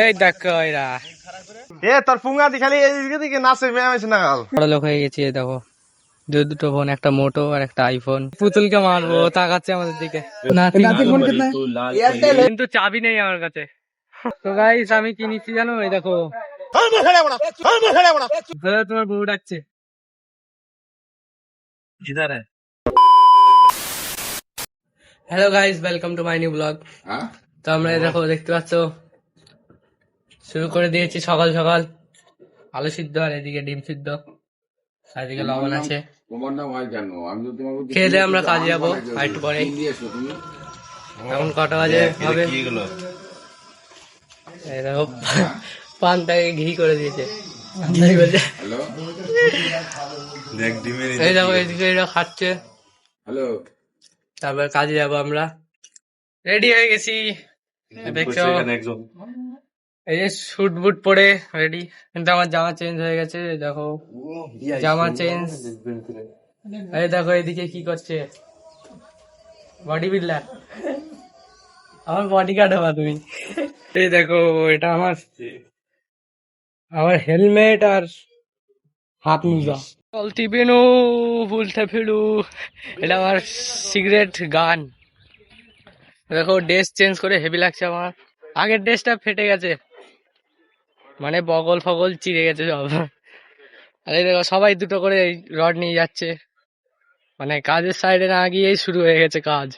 এই দেখো এরা তোর পুঙ্গা দি খালি এইদিকে দিকে নাচে মেয়ে না গাল বড় লোক হয়ে গেছি। এই দেখো দুটো ফোন, একটা মোটো আর একটা আইফোন। পুতুলকে মারবো, তাকাচ্ছে আমাদের দিকে। কিন্তু চাবি নেই আমার কাছে। তো গাইস আমি কি নিচ্ছি জানো? এই দেখো দাদা, তোমার বউ ডাকছে। Hello guys, welcome to my new blog. তো আমরা এই দেখো দেখতে পাচ্ছ শুরু করে দিয়েছি সকাল সকাল। আলু সিদ্ধ আর এদিকে ডিম সিদ্ধ, আর এদিকে লবণ আছে। খেয়ে দিয়ে আমরা কাজে যাবো আর একটু পরে। এখন কটা বাজে হবে? এই দেখো পানটাকে ঘি করে দিয়েছে। এই দেখো এদিকে এরা খাচ্ছে। তারপর কাজে যাবো আমরা। রেডি হয়ে গেছি দেখছো, এই যে শুট বুট পরে রেডি। কিন্তু আমার জামা চেঞ্জ হয়ে গেছে, দেখো জামা চেঞ্জ। এই দেখো এদিকে কি করছে বডি বিল্ডার, আমার বডি গার্ড হবা তুমি। এই দেখো এটা আমার আমার হেলমেট আর হাত মোজা। চলতি বেনু ভুলতে ফিরু, এটা আমার সিগারেট গান। দেখো ড্রেস চেঞ্জ করে হেভি লাগছে আমার। আগের ড্রেসটা ফেটে গেছে, মানে বগল ফগল চিড়ে গেছে সব। আর এই দেখো সবাই দুটো করে রড নিয়ে যাচ্ছে, মানে কাজের সাইডে না গিয়েই শুরু হয়ে গেছে কাজ।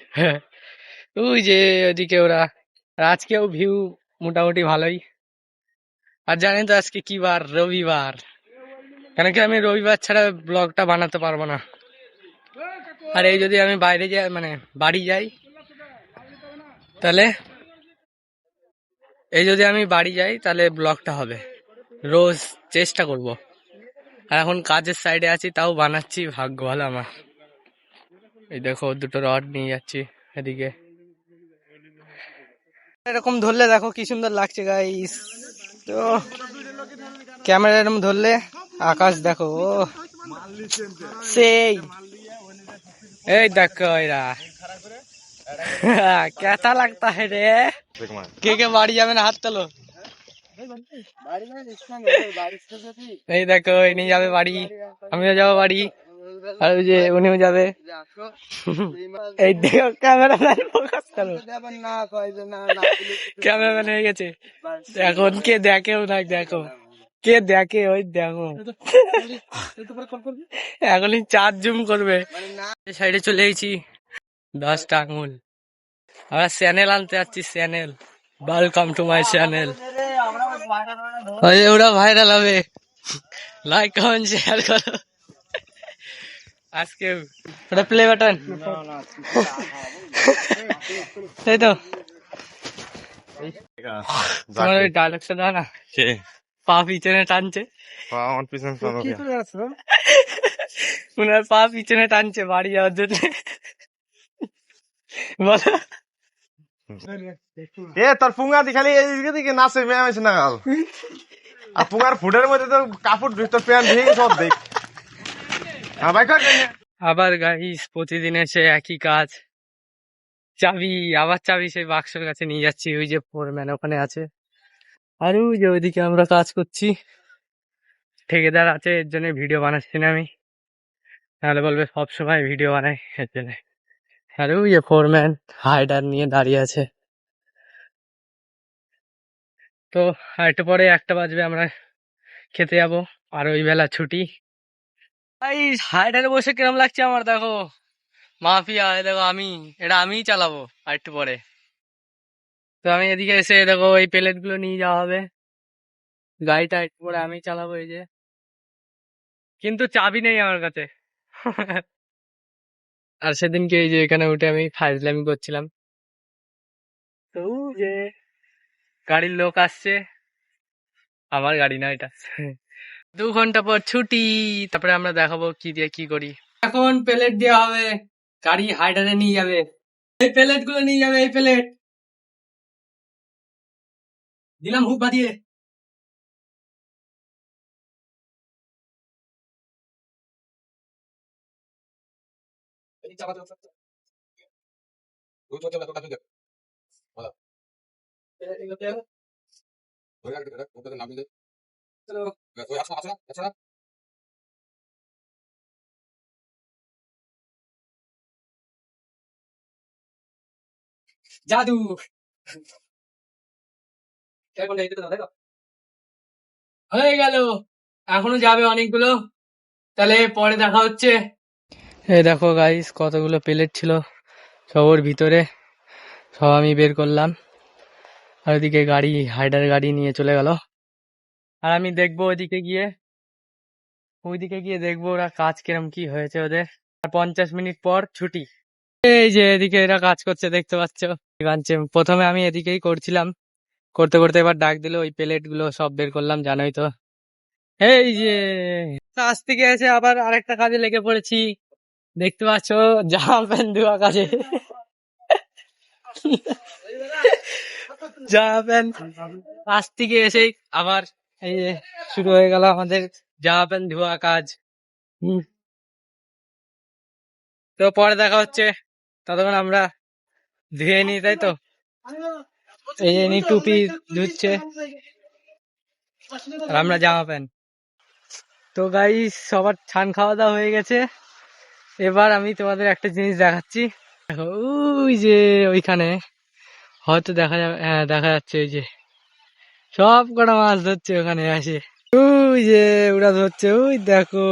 ওই যে ওদিকে ওরা। আর আজকেও ভিউ মোটামুটি ভালোই। আর জানেন তো আজকে কি বার? রবিবার। কেন কি আমি রবিবার ছাড়া ব্লগটা বানাতে পারবো না। আর এই যদি আমি বাইরে যাই, মানে বাড়ি যাই, তাহলে এই যদি আমি বাড়ি যাই তাহলে ব্লগটা হবে রোজ। চেষ্টা করব। আর এখন কাজের সাইডে আছি, তাও বানাচ্ছি, ভাগ্য ভালো আমার। এই দেখো দুটো রড নিয়ে যাচ্ছি এদিকে। এরকম ধরলে দেখো কি সুন্দর লাগছে গাইস। তো ক্যামেরা এরকম ধরলে আকাশ দেখো সেই। এই দেখো এরা কেতা লাগতা है রে। কে কে বাড়ি যাবে না হাত তোলো। এই দেখো ইনি যাবে বাড়ি, আমিও যাবো বাড়ি, আর ওই যে উনিও যাবে। এই দেখো ক্যামেরাম্যান ফোকাস করো, ক্যামেরাম্যান হয়ে গেছে এখন। কে দেখেও না, দেখো কে দেখে, ওই দেখো এখনই 4 জুম করবে। সাইডে চলে এসেছি 10টা আঙুল। আমরা চ্যানেল আনতে যাচ্ছি, channel. Welcome to my channel. ওরা ভাইরাল হবে, লাইক কমেন্ট শেয়ার করো আজকে। ওটা প্লে বাটন, তাই তো। তোমার ওই ডায়লগটা দাও না, পা পিছনে টানছে, উনার পা পিছনে টানছে বাড়ি যাওয়ার জন্য। বলো। তোর পুঙ্গা দি খালি এইদিকে দিকে নাচে মেয়ে না গাল আর পুঙ্গার ফুডের মধ্যে তো কাপড় তোর প্যান্ট ভেঙে সব দেখ। আবার গাইস প্রতিদিন এসে একই কাজ। চাবি, আবার চাবি সেই বাক্সের কাছে নিয়ে যাচ্ছি, ওই যে ফোরম্যান ওখানে আছে। আর ওই যে ওইদিকে আমরা কাজ করছি, ঠিকাদার আছে, এর জন্য ভিডিও বানাচ্ছি না আমি, তাহলে বলবে সবসময় ভিডিও বানাই, এর জন্য। আর ওই যে ফোরম্যান হাইডার নিয়ে দাঁড়িয়ে আছে। তো আর একটু পরে 1টা বাজবে, আমরা খেতে যাবো, আর ওই বেলা ছুটি। এই হাইডারে বসে কিরম লাগছে আমার, দেখো মাফিয়া। দেখো আমি, এটা আমিই চালাবো আর একটু পরে। তো আমি এদিকে এসে দেখো এই প্লেট গুলো নিয়ে যাওয়া হবে, গাড়িটা একটু পরে আমি চালাবো, এই যে। কিন্তু চাবি নেই আমার কাছে। আর সেদিনকে এই যে এখানে উঠে আমি ফাইজলামি করছিলাম, তো ওই যে গাড়ির লোক আসছে, আমার গাড়ি না এটা। 2 ঘন্টা পর ছুটি, তারপরে আমরা দেখাবো কি দিয়ে কি করি। এখন প্লেট দেওয়া হবে, গাড়ি হাইডারে নিয়ে যাবে, এই প্লেট গুলো নিয়ে যাবে, এই প্লেট দিলাম হুক বাঁধিয়ে। জাদু হয়ে গেল, এখনো যাবে অনেকগুলো। তাহলে পরে দেখা হচ্ছে। এই দেখো গাইস, কতগুলো প্লেট ছিল সব ওর ভিতরে, সব আমি বের করলাম। আর ওদিকে গাড়ি, হাইডার গাড়ি নিয়ে চলে গেল। আর আমি দেখবো ওইদিকে গিয়ে দেখবো ওরা কাজ কিরম কি হয়েছে ওদের। আর 50 মিনিট পর ছুটি। এই যে এদিকে এরা কাজ করছে দেখতে পাচ্ছ, বানছে। প্রথমে আমি এদিকেই করছিলাম, করতে করতে এবার ডাক দিল, ওই প্লেট গুলো সব বের করলাম, জানোই তো। এই যে কাজ থেকে এসে আবার আরেকটা কাজে লেগে পড়েছি, দেখতে পাচ্ছ, জামা প্যান্ট ধোয়া কাজে। জামা প্যান্ট কাজ থেকে এসেই আবার এই যে শুরু হয়ে গেল আমাদের জামা প্যান্ট ধোয়া কাজ। তো পরে দেখা হচ্ছে, ততক্ষণ আমরা ধুয়ে নিই, তাই তো। এই যে টুপি ধুচ্ছে আর আমরা জামা প্যান্ট। তো গাইস, সবার ছান খাওয়া দাওয়া হয়ে গেছে। এবার আমি তোমাদের একটা জিনিস দেখাচ্ছি। দেখো ওই যে ওইখানে হয়তো দেখা যাবে, হ্যাঁ দেখা যাচ্ছে, ওই যে সব কটা মাছ ধরছে ওখানে আসে। ওই যে ওরা ধরছে, ওই দেখো।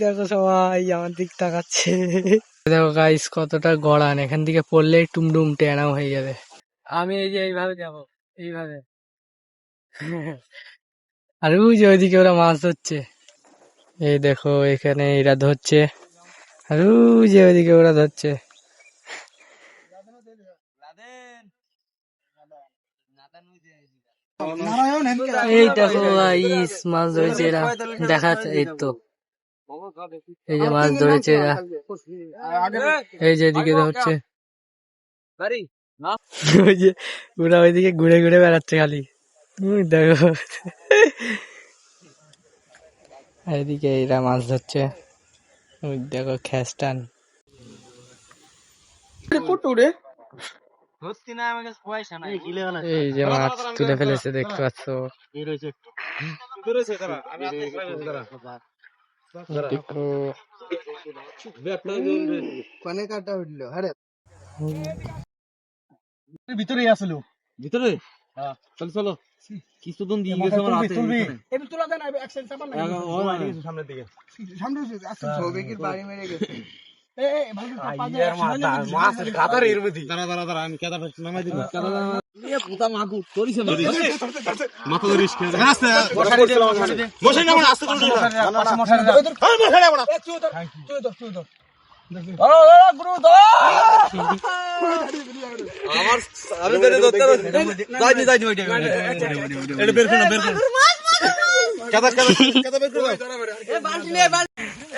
দেখো সবাই আমার দিক তাকাচ্ছে। দেখো গাইস, কতটা গড়ান, এখান থেকে পড়লে টুমডুম টেনাও হয়ে যাবে। আমি এই যে এইভাবে যাবো, এইভাবে। আর ওই যে ওইদিকে ওরা মাছ ধরছে, এই দেখো এখানে এরা ধরছে। আর ওই যে ওইদিকে ওরা ধরছে। এই দেখো গাইস, মাছ ধরেছে এরা, দেখা যাচ্ছে, এই তো এই যে মাছ ধরেছে এরা, এই যে এদিকে ধরছে। ওই যে ওরা ওইদিকে ঘুরে ঘুরে বেড়াচ্ছে খালি, দেখো। এদিকে এরা মাছ ধরছে, ওই দেখো খ্যাস্টান। এই যে মাছ তুলে ফেলেছে, দেখতে পাচ্ছ। দেখো ভিতরে আসলো, ভিতরে চলো চলো, কিছুদিন দিয়ে গেছে আমার হাতে। এই তোলা দেন, এক সাইড চাপা না, সামনের দিকে, সামনে আছে ছবি কি বাড়ি মেরে গেছে।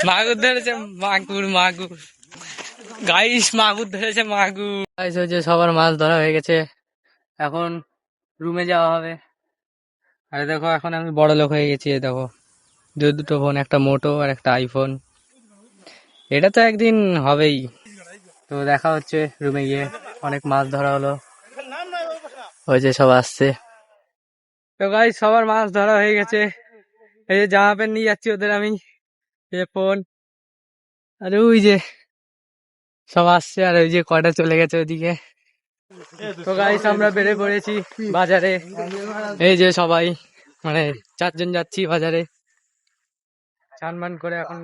মাগুর ধরেছে, মাগুর গাইস, মাগুর ধরেছে, মাগুর গাইস। ওই যে সবার মাছ ধরা হয়ে গেছে, এখন রুমে যাওয়া হবে। আরে দেখো, এখন আমি বড় লোক হয়ে গেছি। দেখো দুটো ফোন, একটা মোটো আর একটা আইফোন। এটা তো একদিন হবেই। তো দেখা হচ্ছে রুমে গিয়ে। অনেক মাছ ধরা হলো, ওই যে সব আসছে। তো গাইস, সবার মাছ ধরা হয়ে গেছে। এই যে জামা প্যান্ট নিয়ে যাচ্ছি ওদের আমি, ফোন। আর ওই যে সব আসছে, আর ওই যে কয়টা চলে গেছে ওইদিকে। তো গাইস, আমরা বেড়ে পড়েছি বাজারে। এই যে সবাই, মানে 4 জন যাচ্ছি বাজারে। চান করে এখন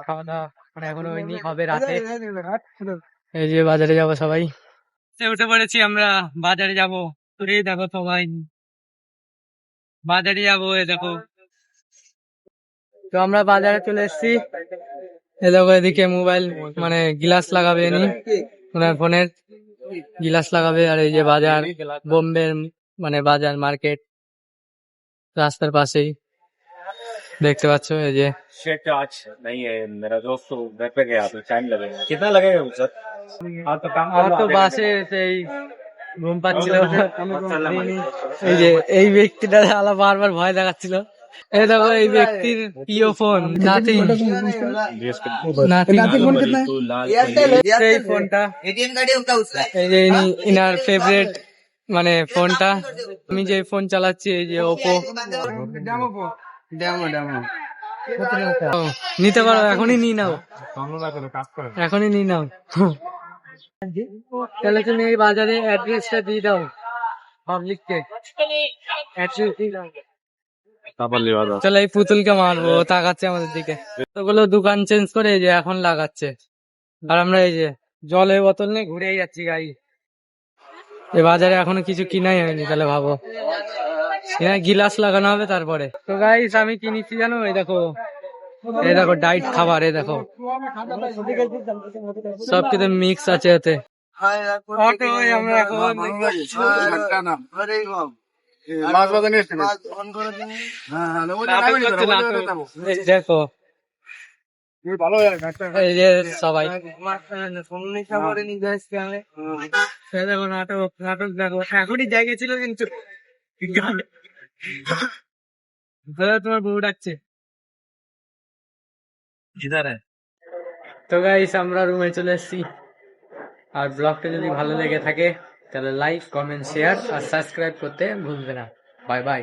খাওয়া দাওয়া মানে এখনো হয়নি, হবে রাতে। এই যে বাজারে যাব সবাই, উঠে পড়েছি আমরা, বাজারে যাব। এই দেখো সবাই বাজারে যাবো, এই দেখো। তো আমরা বাজারে চলে এসেছি। এই দেখো এদিকে মোবাইল, মানে গ্লাস লাগাবে নি, ওনার ফোনের গ্লাস লাগাবে। আর এই যে বাজার, বোম্বে মানে বাজার মার্কেট, রাস্তার পাশেই দেখতে পাচ্ছ। এই যে शेट आज नहीं है, मेरा दोस्त तो घर पे गया तो टाइम लगेगा। कितना लगेगा सर? आप तो काम আমার তো বাসে সেই ঘুম পাচ্ছিল। এই যে এই ব্যক্তিটা আলা বারবার ভয় দেখাচ্ছিল। এই দেখো এই ব্যক্তির প্রিয় ফোন, নাথিং। এই ফোনটা, এই যে ইনার ফেভারিট মানে ফোনটা আমি যে ফোন চালাচ্ছি এই যে ওপো নিতে পারো, এখনই নিয়ে নাও, এখনই নিয়ে নাও। তাহলে তুমি এই বাজারে অ্যাড্রেসটা দিয়ে দাও পাবলিককে, অ্যাড্রেস দিয়ে দাও। চলো এই পুতুলকে মারবো, ও তাকাচ্ছে আমাদের দিকে। ওগুলো দোকান চেঞ্জ করে এই যে এখন লাগাচ্ছে, আর আমরা এই যে জলের বোতল নিয়ে ঘুরেই যাচ্ছি গাই। এ বাজারে এখনো কিছু কিনাই হয়নি, তাহলে ভাবো এখানে গিলাস লাগানো হবে তারপরে। তো গাইস আমি কিনেছি জানো, এই দেখো ডাইট খাবার, এই দেখো সব কিছু মিক্স আছে এতে। অটোয় আমরা এখন এই দেখো এই যে সবাই দেখো নাটক নাটক দেখো, এখনই জায়গা ছিল কিন্তু তোমার বউ ডাকছে। তো গাইস আমরা রুমে চলে এসেছি, আর ব্লগটা যদি ভালো লেগে থাকে তাহলে লাইক কমেন্ট শেয়ার আর সাবস্ক্রাইব করতে ভুলবে না। Bye bye.